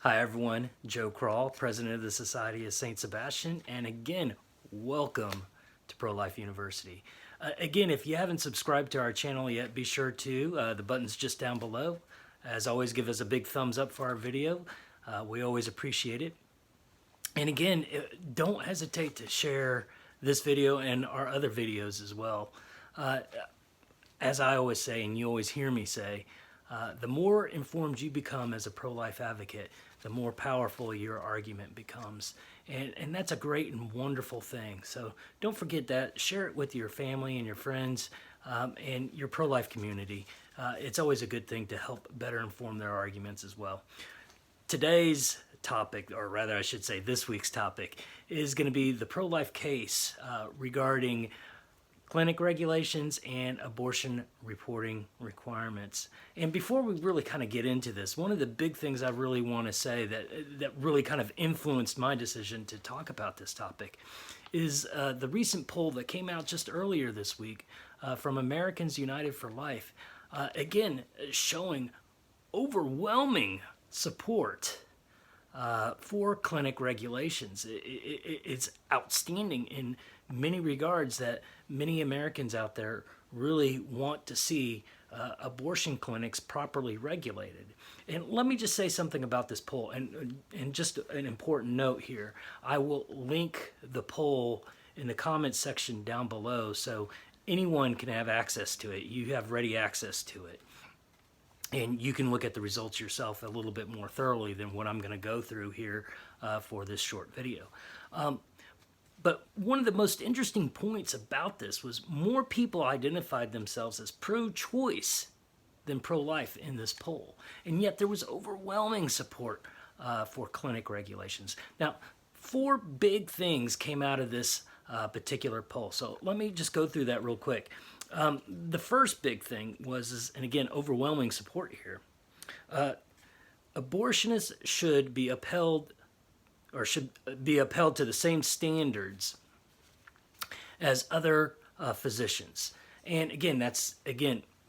Hi everyone, Joe Crawl, President of the Society of St. Sebastian, and again, welcome to Pro-Life University. Again, if you haven't subscribed to our channel yet, be sure to. The button's just down below. As always, give us a big thumbs up for our video. We always appreciate it. And again, don't hesitate to share this video and our other videos as well. As I always say, and you always hear me say, the more informed you become as a pro-life advocate, the more powerful your argument becomes. And that's a great and wonderful thing. So don't forget that. Share it with your family and your friends and your pro-life community. It's always a good thing to help better inform their arguments as well. Today's topic, or rather I should say this week's topic, is going to be the pro-life case regarding clinic regulations and abortion reporting requirements. And before we really kind of get into this, one of the big things I really want to say that really kind of influenced my decision to talk about this topic is the recent poll that came out just earlier this week from Americans United for Life, again showing overwhelming support for clinic regulations. It's outstanding in many regards that many Americans out there really want to see abortion clinics properly regulated. And let me just say something about this poll, and just an important note here. I will link the poll in the comments section down below so anyone can have access to it. You have ready access to it. And you can look at the results yourself a little bit more thoroughly than what I'm going to go through here for this short video. But one of the most interesting points about this was more people identified themselves as pro-choice than pro-life in this poll. And yet there was overwhelming support for clinic regulations. Now, four big things came out of this particular poll. So let me just go through that real quick. The first big thing was, and again, overwhelming support here, abortionists should be upheld to the same standards as other physicians. And again, that's,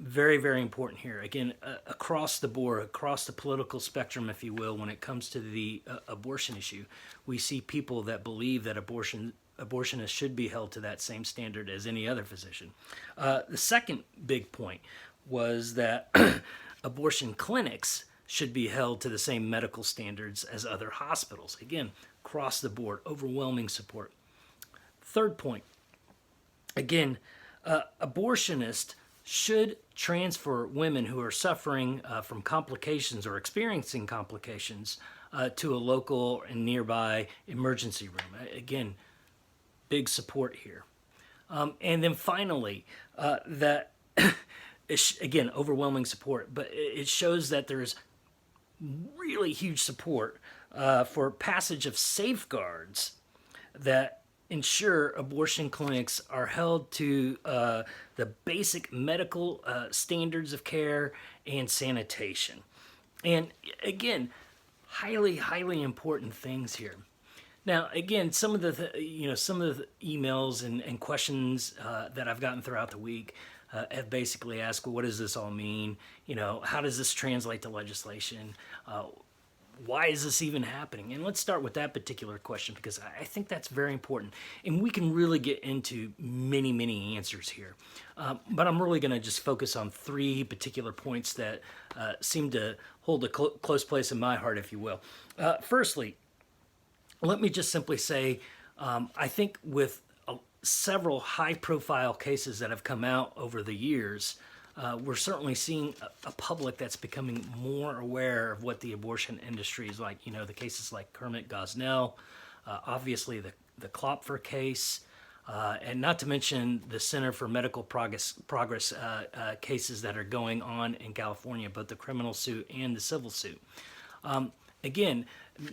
very, very important here. Again, across the board, across the political spectrum, if you will, when it comes to the abortion issue, we see people that believe that abortionists should be held to that same standard as any other physician. The second big point was that abortion clinics should be held to the same medical standards as other hospitals. Again, across the board, overwhelming support. Third point, again, abortionists should transfer women who are suffering from complications or experiencing complications to a local and nearby emergency room. Again, big support here. And then finally, that, again, overwhelming support, but it shows that there's really huge support for passage of safeguards that ensure abortion clinics are held to the basic medical standards of care and sanitation. And again, highly, highly important things here. Now, again, some of the emails and questions that I've gotten throughout the week have basically asked, well, what does this all mean? How does this translate to legislation? Why is this even happening? And let's start with that particular question because I think that's very important. And we can really get into many, many answers here. But I'm really going to just focus on three particular points that seem to hold a close place in my heart, if you will. Firstly, let me just simply say, I think with several high-profile cases that have come out over the years, we're certainly seeing a public that's becoming more aware of what the abortion industry is like. The cases like Kermit Gosnell, obviously the Klopfer case, and not to mention the Center for Medical Progress cases that are going on in California, both the criminal suit and the civil suit. Again,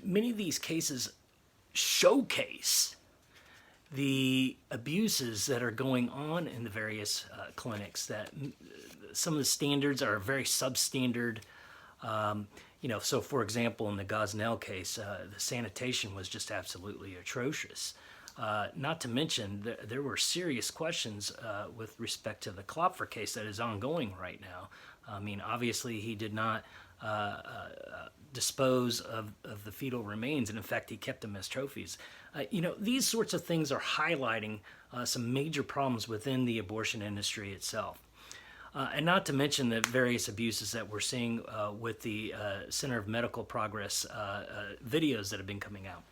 many of these cases showcase the abuses that are going on in the various clinics, that some of the standards are very substandard. So for example, in the Gosnell case, the sanitation was just absolutely atrocious. Not to mention, there were serious questions with respect to the Klopfer case that is ongoing right now. I mean, obviously he did not dispose of the fetal remains, and in fact, he kept them as trophies. These sorts of things are highlighting some major problems within the abortion industry itself. And not to mention the various abuses that we're seeing with the Center of Medical Progress videos that have been coming out.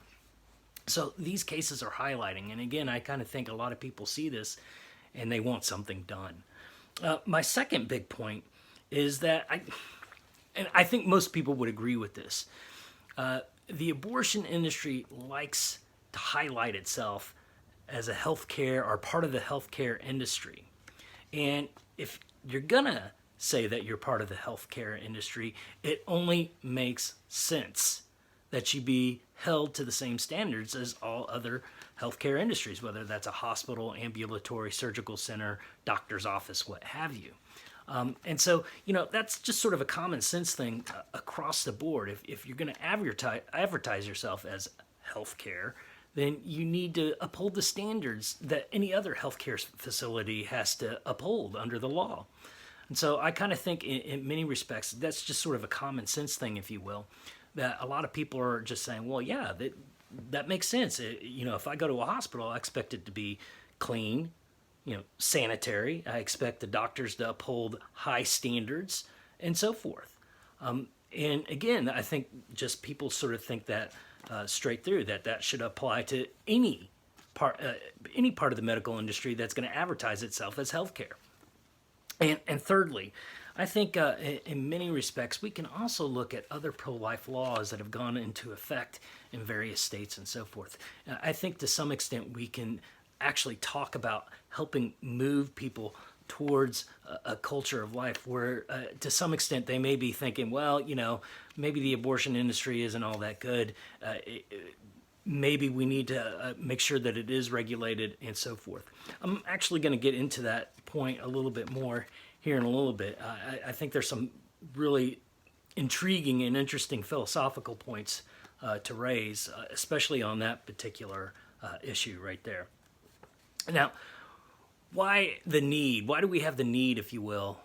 So these cases are highlighting, and again, I kind of think a lot of people see this and they want something done. My second big point is that I think most people would agree with this. The abortion industry likes to highlight itself as a healthcare or part of the healthcare industry. And if you're gonna say that you're part of the healthcare industry, it only makes sense that you be held to the same standards as all other healthcare industries, whether that's a hospital, ambulatory, surgical center, doctor's office, what have you. And so, that's just sort of a common sense thing across the board. If you're going to advertise yourself as healthcare, then you need to uphold the standards that any other healthcare facility has to uphold under the law. And so I kind of think in many respects, that's just sort of a common sense thing, if you will, that a lot of people are just saying, well, yeah, that makes sense. If I go to a hospital, I expect it to be clean, sanitary. I expect the doctors to uphold high standards and so forth. And again, I think just people sort of think that straight through, that should apply to any part of the medical industry that's going to advertise itself as healthcare. And thirdly, I think in many respects, we can also look at other pro-life laws that have gone into effect in various states and so forth. I think to some extent we can actually talk about helping move people towards a culture of life where to some extent they may be thinking, well, maybe the abortion industry isn't all that good. Maybe we need to make sure that it is regulated and so forth. I'm actually going to get into that point a little bit more here in a little bit. I think there's some really intriguing and interesting philosophical points to raise, especially on that particular issue right there. Now, why the need? Why do we have the need, if you will,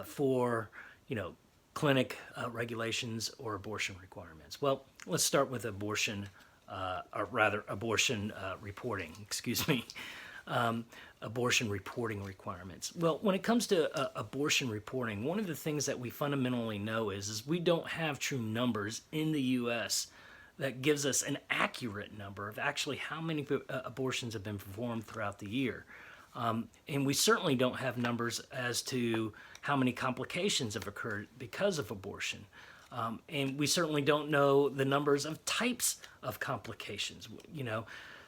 for clinic regulations or abortion requirements? Well, let's start with abortion reporting. Excuse me. Abortion reporting requirements. Well, when it comes to abortion reporting, one of the things that we fundamentally know is we don't have true numbers in the U.S. that gives us an accurate number of actually how many abortions have been performed throughout the year. And we certainly don't have numbers as to how many complications have occurred because of abortion. And we certainly don't know the numbers of types of complications,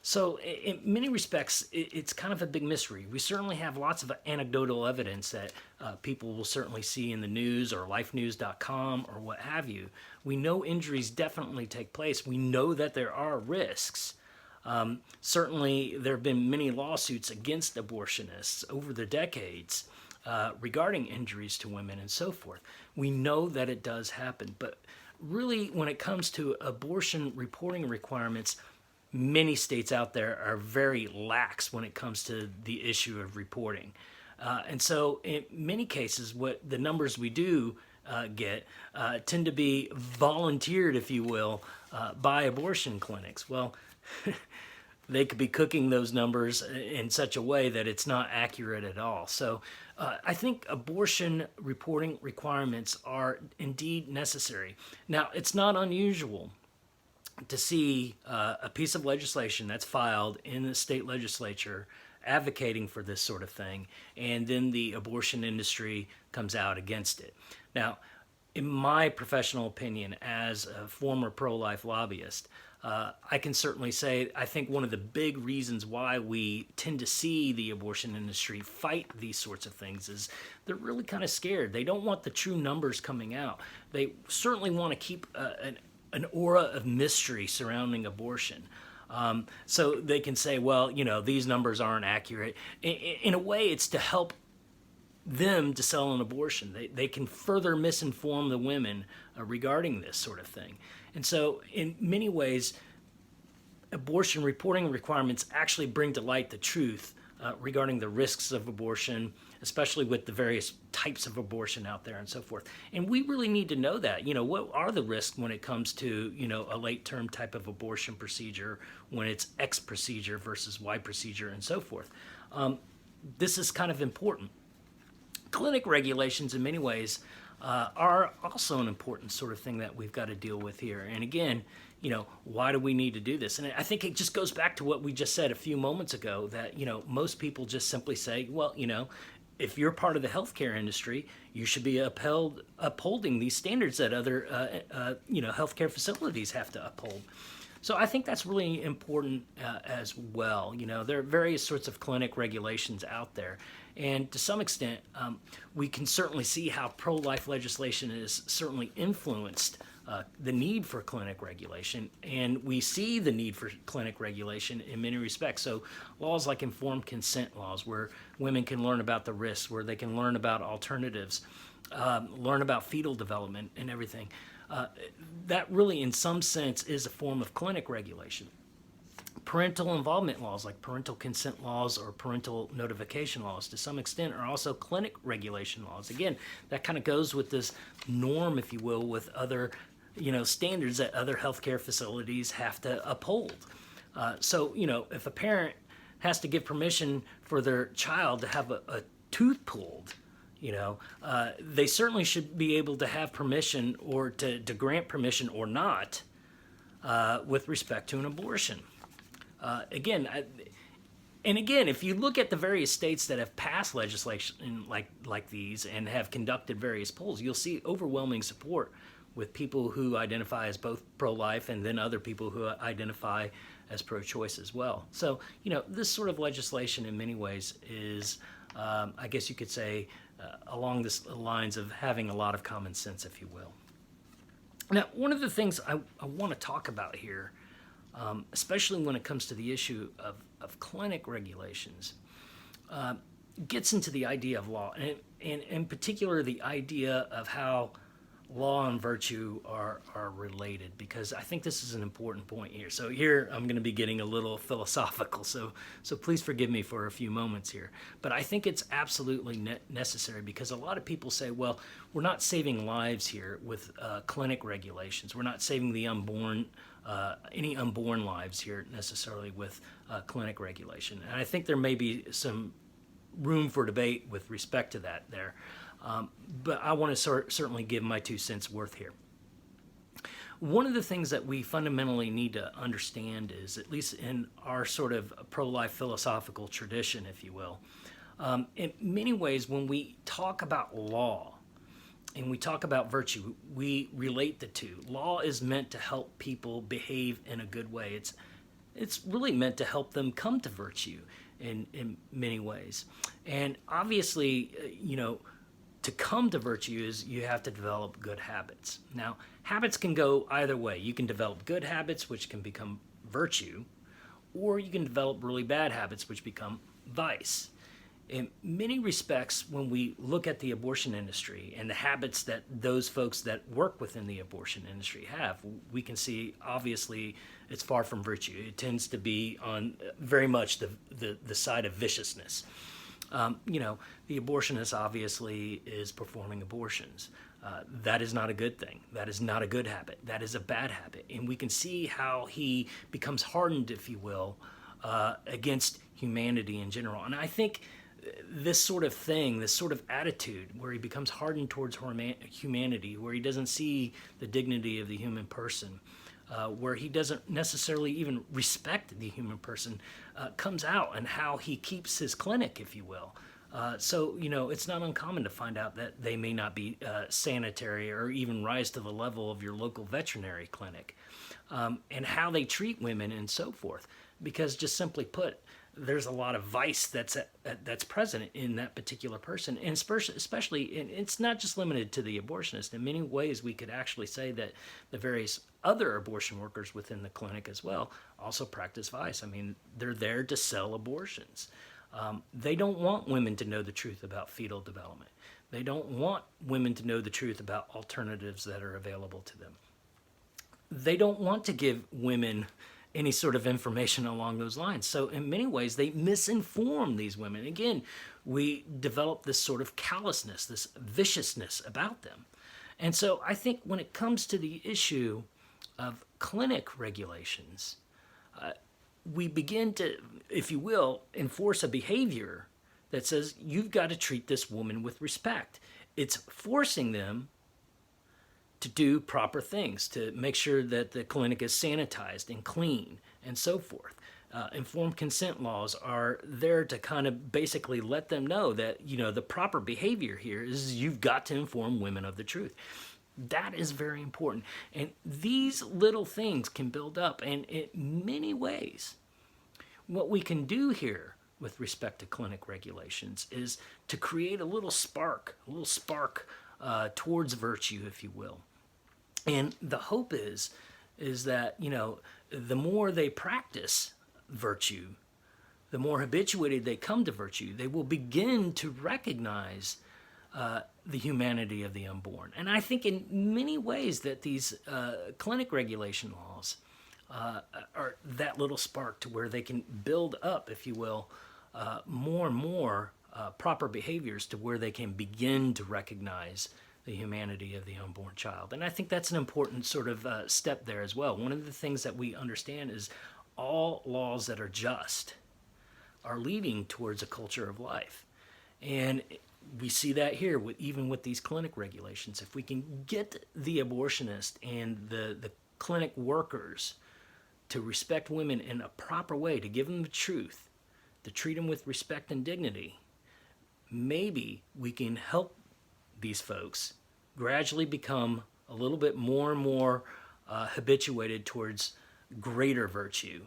So in many respects, it's kind of a big mystery. We certainly have lots of anecdotal evidence that people will certainly see in the news or lifenews.com or what have you. We know injuries definitely take place. We know that there are risks. Certainly, there have been many lawsuits against abortionists over the decades regarding injuries to women and so forth. We know that it does happen. But really, when it comes to abortion reporting requirements, many states out there are very lax when it comes to the issue of reporting. And so in many cases, what the numbers we do get tend to be volunteered, if you will, by abortion clinics. Well, they could be cooking those numbers in such a way that it's not accurate at all. So I think abortion reporting requirements are indeed necessary. Now, it's not unusual to see a piece of legislation that's filed in the state legislature advocating for this sort of thing, and then the abortion industry comes out against it. Now, in my professional opinion, as a former pro-life lobbyist, I can certainly say I think one of the big reasons why we tend to see the abortion industry fight these sorts of things is they're really kind of scared. They don't want the true numbers coming out. They certainly want to keep an aura of mystery surrounding abortion. So they can say, well, these numbers aren't accurate. In a way, it's to help them to sell an abortion. They can further misinform the women regarding this sort of thing. And so in many ways, abortion reporting requirements actually bring to light the truth regarding the risks of abortion, especially with the various types of abortion out there and so forth. And we really need to know that, what are the risks when it comes to, a late term type of abortion procedure, when it's X procedure versus Y procedure and so forth. This is kind of important. Clinic regulations in many ways are also an important sort of thing that we've got to deal with here. And again, why do we need to do this? And I think it just goes back to what we just said a few moments ago, that, most people just simply say, well, if you're part of the healthcare industry, you should be upholding these standards that other, healthcare facilities have to uphold. So I think that's really important as well. There are various sorts of clinic regulations out there. And to some extent, we can certainly see how pro-life legislation has certainly influenced the need for clinic regulation. And we see the need for clinic regulation in many respects. So laws like informed consent laws, where women can learn about the risks, where they can learn about alternatives, learn about fetal development and everything. That really, in some sense, is a form of clinic regulation. Parental involvement laws, like parental consent laws or parental notification laws, to some extent, are also clinic regulation laws. Again, that kind of goes with this norm, if you will, with other, standards that other healthcare facilities have to uphold. So, if a parent has to give permission for their child to have a tooth pulled, they certainly should be able to have permission, or to grant permission or not, with respect to an abortion. Again, if you look at the various states that have passed legislation like these and have conducted various polls, you'll see overwhelming support with people who identify as both pro-life, and then other people who identify as pro-choice as well. So, this sort of legislation in many ways is, I guess you could say, along the lines of having a lot of common sense, if you will. Now, one of the things I want to talk about here, especially when it comes to the issue of clinic regulations, gets into the idea of law, and in particular the idea of how law and virtue are related, because I think this is an important point here. So here I'm going to be getting a little philosophical, so please forgive me for a few moments here. But I think it's absolutely necessary, because a lot of people say, well, we're not saving lives here with clinic regulations. We're not saving the unborn, any unborn lives here necessarily with clinic regulation. And I think there may be some room for debate with respect to that there. But I want to certainly give my 2 cents worth here. One of the things that we fundamentally need to understand is, at least in our sort of pro-life philosophical tradition, if you will, in many ways when we talk about law and we talk about virtue, we relate the two. Law is meant to help people behave in a good way. It's really meant to help them come to virtue in many ways. And obviously, to come to virtue is you have to develop good habits. Now, habits can go either way. You can develop good habits, which can become virtue, or you can develop really bad habits, which become vice. In many respects, when we look at the abortion industry and the habits that those folks that work within the abortion industry have, we can see, obviously, it's far from virtue. It tends to be on very much the side of viciousness. The abortionist obviously is performing abortions. That is not a good thing. That is not a good habit. That is a bad habit. And we can see how he becomes hardened, if you will, against humanity in general. And I think this sort of thing, this sort of attitude where he becomes hardened towards humanity, where he doesn't see the dignity of the human person, where he doesn't necessarily even respect the human person, comes out in how he keeps his clinic, if you will. So, it's not uncommon to find out that they may not be sanitary or even rise to the level of your local veterinary clinic, and how they treat women and so forth. Because just simply put, there's a lot of vice that's present in that particular person, and especially, and it's not just limited to the abortionist. In many ways, we could actually say that the various other abortion workers within the clinic as well also practice vice. I mean, they're there to sell abortions. They don't want women to know the truth about fetal development. They don't want women to know the truth about alternatives that are available to them. They don't want to give women any sort of information along those lines. So in many ways, they misinform these women. Again, we develop this sort of callousness, this viciousness about them. And so I think when it comes to the issue of clinic regulations, we begin to, if you will, enforce a behavior that says you've got to treat this woman with respect. It's forcing them to do proper things, to make sure that the clinic is sanitized and clean and so forth. Informed consent laws are there to kind of basically let them know that, the proper behavior here is you've got to inform women of the truth. That is very important. And these little things can build up. And in many ways, what we can do here with respect to clinic regulations is to create a little spark towards virtue, if you will. And the hope is that, the more they practice virtue, the more habituated they come to virtue, they will begin to recognize the humanity of the unborn. And I think in many ways that these clinic regulation laws are that little spark to where they can build up, if you will, more and more proper behaviors to where they can begin to recognize the humanity of the unborn child. And I think that's an important sort of step there as well. One of the things that we understand is all laws that are just are leading towards a culture of life. And we see that here, even with these clinic regulations. If we can get the abortionist and the clinic workers to respect women in a proper way, to give them the truth, to treat them with respect and dignity, maybe we can help these folks gradually become a little bit more and more habituated towards greater virtue.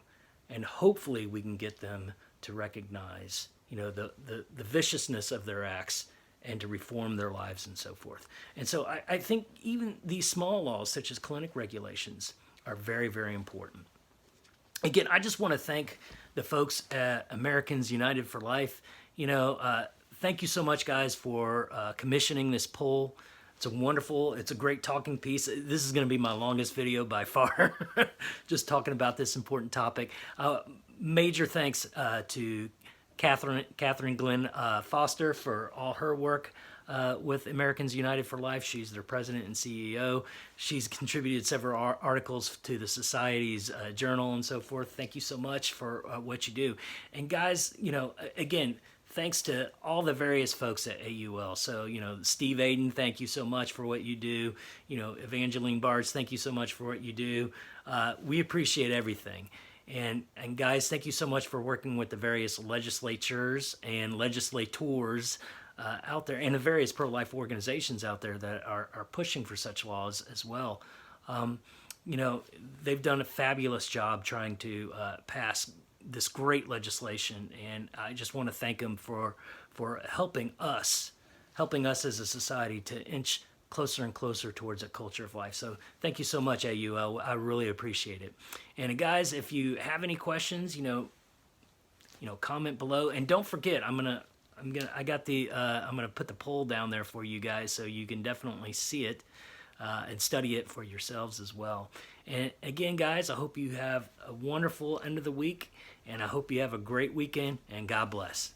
And hopefully we can get them to recognize, the viciousness of their acts and to reform their lives and so forth. And so I think even these small laws, such as clinic regulations, are very, very important. Again, I just want to thank the folks at Americans United for Life. Thank you so much, guys, for commissioning this poll. It's a great talking piece. This is going to be my longest video by far, just talking about this important topic. Major thanks to Catherine Glenn Foster for all her work with Americans United for Life. She's their president and CEO. She's contributed several articles to the Society's journal and so forth. Thank you so much for what you do. And guys, again, thanks to all the various folks at AUL. So, Steve Aiden, thank you so much for what you do. Evangeline Bards, thank you so much for what you do. We appreciate everything. And guys, thank you so much for working with the various legislatures and legislators out there, and the various pro-life organizations out there that are pushing for such laws as well. They've done a fabulous job trying to pass this great legislation, and I just want to thank them for helping us as a society to inch closer and closer towards a culture of life. So thank you so much, AUL. I really appreciate it. And guys, if you have any questions, comment below, and don't forget, I'm gonna put the poll down there for you guys so you can definitely see it and study it for yourselves as well. And again, guys, I hope you have a wonderful end of the week, and I hope you have a great weekend, and God bless.